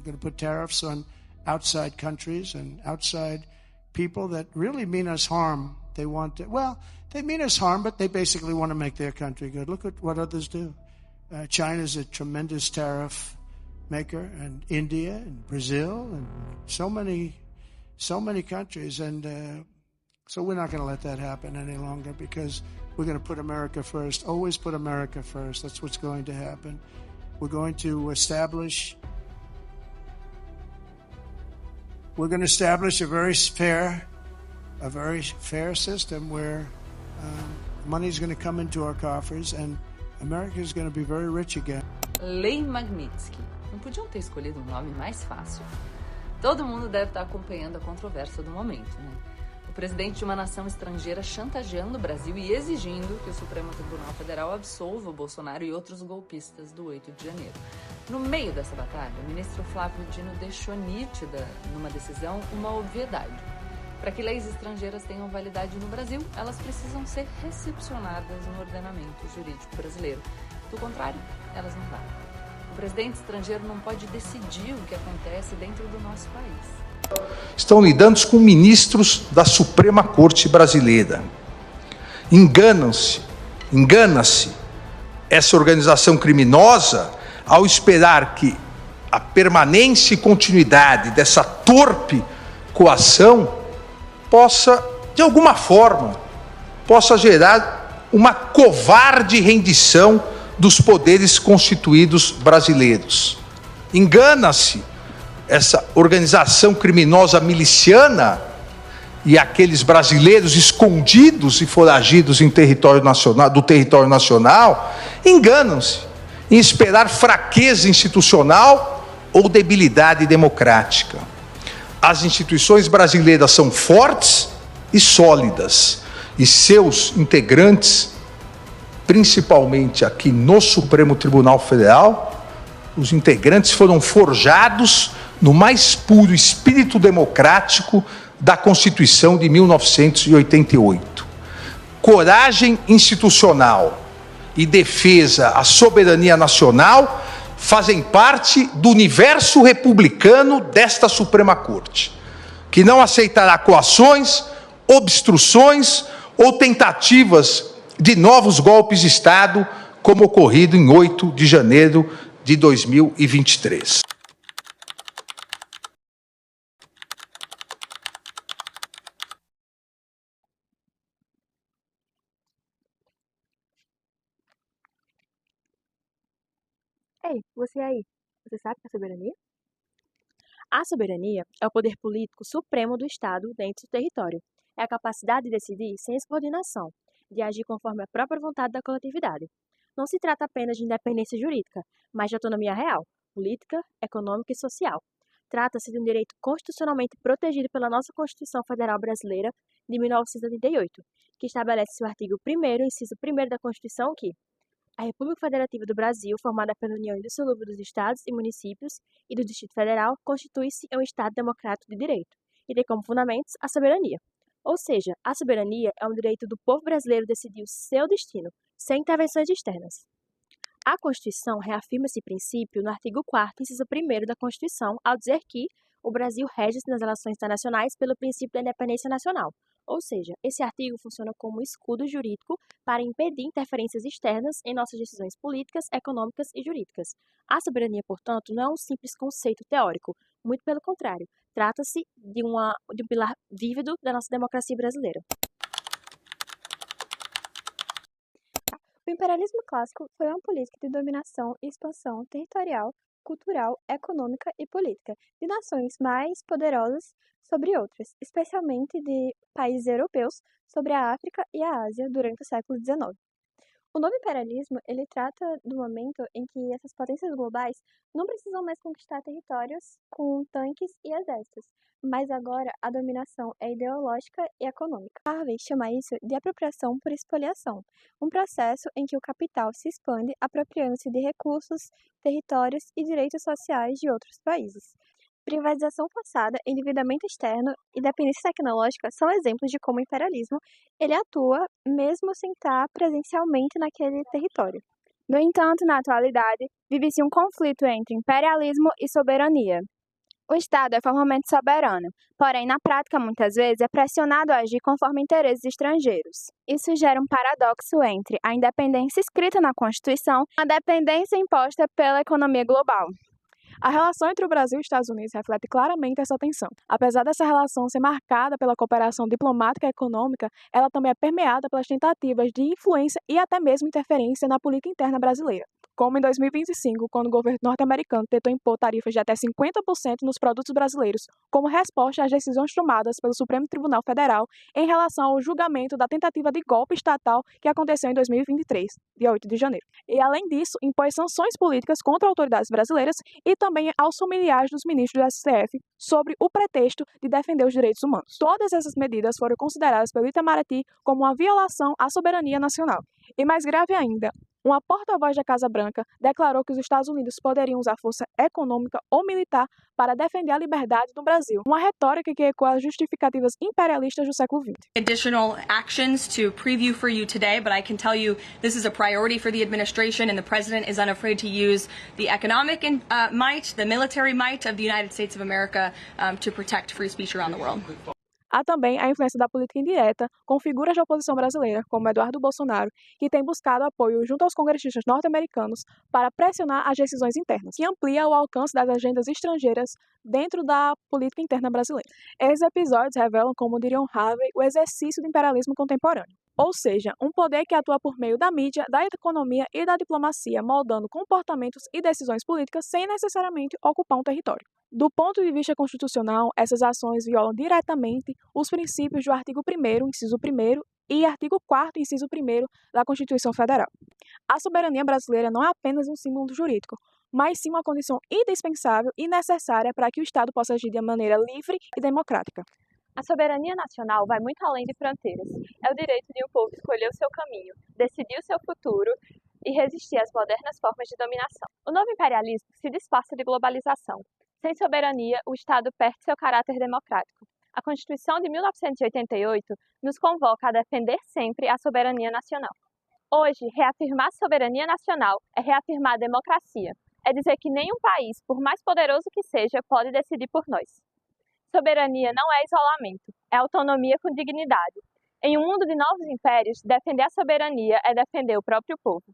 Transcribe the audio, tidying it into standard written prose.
going to put tariffs on outside countries and outside people that really mean us harm. They want to, well, they mean us harm, but they basically want to make their country good. Look at what others do. China's a tremendous tariff maker, and India and Brazil and so many countries. And so we're not going to let that happen any longer, because we're going to put America first. Always put America first. That's what's going to happen. We're going to establish a very fair system where money is going to come into our coffers and America is going to be very rich again. Lei Magnitsky. Não podiam ter escolhido um nome mais fácil. Todo mundo deve estar acompanhando a controvérsia do momento, né? O presidente de uma nação estrangeira chantageando o Brasil e exigindo que o Supremo Tribunal Federal absolva o Bolsonaro e outros golpistas do 8 de janeiro. No meio dessa batalha, o ministro Flávio Dino deixou nítida, numa decisão, uma obviedade. Para que leis estrangeiras tenham validade no Brasil, elas precisam ser recepcionadas no ordenamento jurídico brasileiro. Do contrário, elas não valem. O presidente estrangeiro não pode decidir o que acontece dentro do nosso país. Estão lidando com ministros da Suprema Corte Brasileira. Engana-se essa organização criminosa ao esperar que a permanência e continuidade dessa torpe coação possa, de alguma forma, gerar uma covarde rendição dos poderes constituídos brasileiros. Engana-se essa organização criminosa miliciana e aqueles brasileiros escondidos e foragidos do território nacional, enganam-se em esperar fraqueza institucional ou debilidade democrática. As instituições brasileiras são fortes e sólidas, e seus integrantes, principalmente aqui no Supremo Tribunal Federal, os integrantes foram forjados no mais puro espírito democrático da Constituição de 1988. Coragem institucional e defesa à soberania nacional fazem parte do universo republicano desta Suprema Corte, que não aceitará coações, obstruções ou tentativas de novos golpes de Estado, como ocorrido em 8 de janeiro de 2023. Ei, você aí, você sabe o que é soberania? A soberania é o poder político supremo do Estado dentro do território. É a capacidade de decidir sem subordinação, de agir conforme a própria vontade da coletividade. Não se trata apenas de independência jurídica, mas de autonomia real, política, econômica e social. Trata-se de um direito constitucionalmente protegido pela nossa Constituição Federal Brasileira de 1988, que estabelece no artigo 1º, inciso 1º da Constituição que a República Federativa do Brasil, formada pela união indissolúvel dos Estados e municípios e do Distrito Federal, constitui-se em um Estado democrático de direito e tem como fundamentos a soberania. Ou seja, a soberania é um direito do povo brasileiro decidir o seu destino, sem intervenções externas. A Constituição reafirma esse princípio no artigo 4º, inciso 1º da Constituição, ao dizer que o Brasil rege-se nas relações internacionais pelo princípio da independência nacional. Ou seja, esse artigo funciona como escudo jurídico para impedir interferências externas em nossas decisões políticas, econômicas e jurídicas. A soberania, portanto, não é um simples conceito teórico, muito pelo contrário, trata-se de um pilar vívido da nossa democracia brasileira. O imperialismo clássico foi uma política de dominação e expansão territorial, cultural, econômica e política de nações mais poderosas sobre outras, especialmente de países europeus sobre a África e a Ásia durante o século XIX. O novo imperialismo, ele trata do momento em que essas potências globais não precisam mais conquistar territórios com tanques e exércitos, mas agora a dominação é ideológica e econômica. Harvey chama isso de apropriação por expoliação, um processo em que o capital se expande apropriando-se de recursos, territórios e direitos sociais de outros países. Privatização forçada, endividamento externo e dependência tecnológica são exemplos de como o imperialismo ele atua mesmo sem estar presencialmente naquele território. No entanto, na atualidade, vive-se um conflito entre imperialismo e soberania. O Estado é formalmente soberano, porém, na prática, muitas vezes, é pressionado a agir conforme interesses estrangeiros. Isso gera um paradoxo entre a independência escrita na Constituição e a dependência imposta pela economia global. A relação entre o Brasil e os Estados Unidos reflete claramente essa tensão. Apesar dessa relação ser marcada pela cooperação diplomática e econômica, ela também é permeada pelas tentativas de influência e até mesmo interferência na política interna brasileira. Como em 2025, quando o governo norte-americano tentou impor tarifas de até 50% nos produtos brasileiros, como resposta às decisões tomadas pelo Supremo Tribunal Federal em relação ao julgamento da tentativa de golpe estatal que aconteceu em 2023, dia 8 de janeiro. E, além disso, impôs sanções políticas contra autoridades brasileiras e também aos familiares dos ministros do STF sobre o pretexto de defender os direitos humanos. Todas essas medidas foram consideradas pelo Itamaraty como uma violação à soberania nacional. E mais grave ainda, uma porta-voz da Casa Branca declarou que os Estados Unidos poderiam usar força econômica ou militar para defender a liberdade no Brasil, uma retórica que ecoa as justificativas imperialistas do século XX. Additional actions to preview for you today, but I can tell you this is a priority for the administration, and the president is unafraid to use the economic might, the military might of the United States of America to protect free speech around the world. Há também a influência da política indireta com figuras da oposição brasileira, como Eduardo Bolsonaro, que tem buscado apoio junto aos congressistas norte-americanos para pressionar as decisões internas, que amplia o alcance das agendas estrangeiras dentro da política interna brasileira. Esses episódios revelam, como diriam Harvey, o exercício do imperialismo contemporâneo. Ou seja, um poder que atua por meio da mídia, da economia e da diplomacia, moldando comportamentos e decisões políticas sem necessariamente ocupar um território. Do ponto de vista constitucional, essas ações violam diretamente os princípios do artigo 1º, inciso 1º, e artigo 4º, inciso 1º da Constituição Federal. A soberania brasileira não é apenas um símbolo jurídico, mas sim uma condição indispensável e necessária para que o Estado possa agir de maneira livre e democrática. A soberania nacional vai muito além de fronteiras. É o direito de um povo escolher o seu caminho, decidir o seu futuro e resistir às modernas formas de dominação. O novo imperialismo se disfarça de globalização. Sem soberania, o Estado perde seu caráter democrático. A Constituição de 1988 nos convoca a defender sempre a soberania nacional. Hoje, reafirmar a soberania nacional é reafirmar a democracia. É dizer que nenhum país, por mais poderoso que seja, pode decidir por nós. Soberania não é isolamento, é autonomia com dignidade. Em um mundo de novos impérios, defender a soberania é defender o próprio povo.